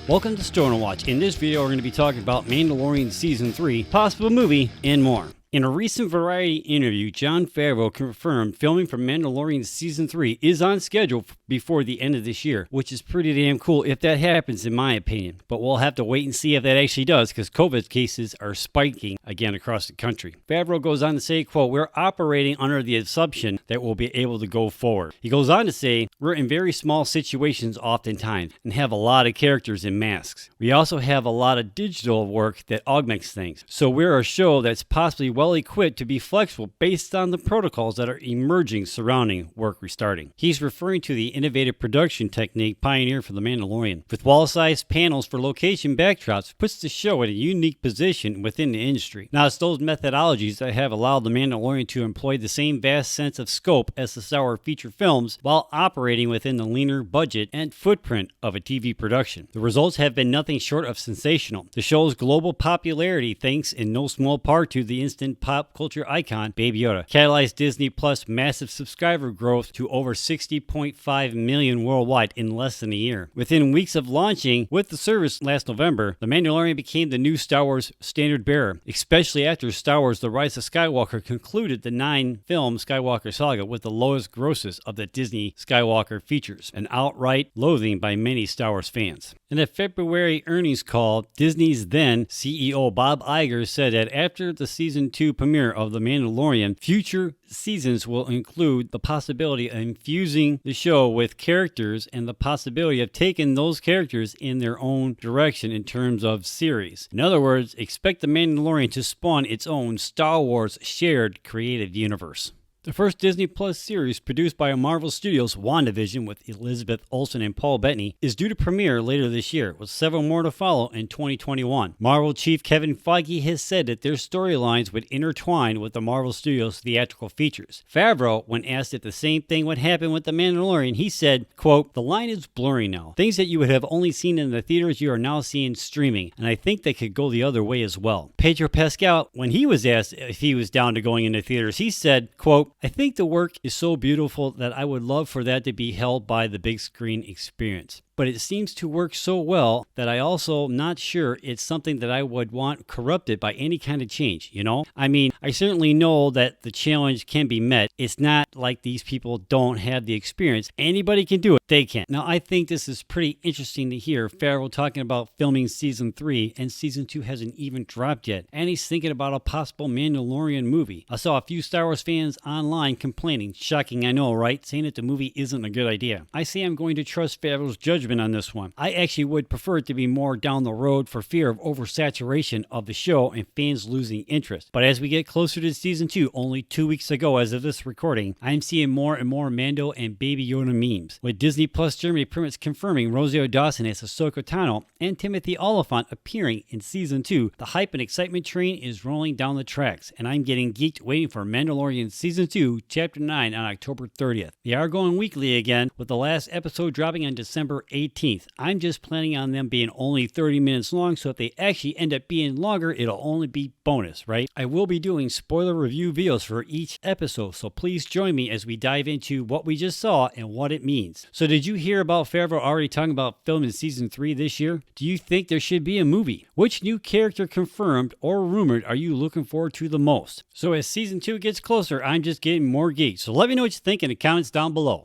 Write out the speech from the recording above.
Welcome to Stoner Watch. In this video, we're going to be talking about Mandalorian Season 3, possible movie, and more. In a recent Variety interview, Jon Favreau confirmed filming for Mandalorian Season 3 is on schedule before the end of this year, which is pretty damn cool if that happens, in my opinion. But we'll have to wait and see if that actually does, because COVID cases are spiking again across the country. Favreau goes on to say, quote, "We're operating under the assumption that we'll be able to go forward." He goes on to say, "We're in very small situations oftentimes and have a lot of characters in masks. We also have a lot of digital work that augments things. So we're a show that's possibly well equipped to be flexible based on the protocols that are emerging surrounding work restarting." He's referring to the innovative production technique pioneered for The Mandalorian. With wall-sized panels for location backdrops, puts the show in a unique position within the industry. Now, it's those methodologies that have allowed The Mandalorian to employ the same vast sense of scope as the Star Wars feature films while operating within the leaner budget and footprint of a TV production. The results have been nothing short of sensational. The show's global popularity, thanks in no small part to the instant pop culture icon Baby Yoda, catalyzed Disney Plus' massive subscriber growth to over 60.5 million worldwide in less than a year. Within weeks of launching with the service last November, The Mandalorian became the new Star Wars standard bearer, especially after Star Wars The Rise of Skywalker concluded the 9-film Skywalker saga with the lowest grosses of the Disney Skywalker features, an outright loathing by many Star Wars fans. In a February earnings call, Disney's then CEO Bob Iger said that after the Season 2 premiere of The Mandalorian, future seasons will include the possibility of infusing the show with characters and the possibility of taking those characters in their own direction in terms of series. In other words, expect The Mandalorian to spawn its own Star Wars shared creative universe. The first Disney Plus series, produced by Marvel Studios' WandaVision with Elizabeth Olsen and Paul Bettany, is due to premiere later this year, with several more to follow in 2021. Marvel chief Kevin Feige has said that their storylines would intertwine with the Marvel Studios' theatrical features. Favreau, when asked if the same thing would happen with The Mandalorian, he said, quote, "The line is blurry now. Things that you would have only seen in the theaters you are now seeing streaming, and I think they could go the other way as well." Pedro Pascal, when he was asked if he was down to going into theaters, he said, quote, "I think the work is so beautiful that I would love for that to be held by the big screen experience. But it seems to work so well that I also not sure it's something that I would want corrupted by any kind of change, you know? I mean, I certainly know that the challenge can be met. It's not like these people don't have the experience. Anybody can do it. They can." Now, I think this is pretty interesting to hear Favreau talking about filming Season 3, and Season 2 hasn't even dropped yet. And he's thinking about a possible Mandalorian movie. I saw a few Star Wars fans online complaining, shocking I know, right? Saying that the movie isn't a good idea. I say I'm going to trust Favreau's judgment on this one. I actually would prefer it to be more down the road for fear of oversaturation of the show and fans losing interest. But as we get closer to Season 2, only 2 weeks ago as of this recording, I'm seeing more and more Mando and Baby Yoda memes, with Disney Plus Germany permits confirming Rosario Dawson as Ahsoka Tano and Timothy Oliphant appearing in Season 2. The hype and excitement train is rolling down the tracks, and I'm getting geeked waiting for Mandalorian Season 2, Chapter 9 on October 30th. They are going weekly again, with the last episode dropping on December 18th. I'm just planning on them being only 30 minutes long, so if they actually end up being longer, it'll only be bonus, right? I will be doing spoiler review videos for each episode, so please join me as we dive into what we just saw and what it means. So did you hear about Favreau already talking about filming Season 3 this year? Do you think there should be a movie? Which new character confirmed or rumored are you looking forward to the most? So as Season 2 gets closer, I'm just getting more geeked. So let me know what you think in the comments down below.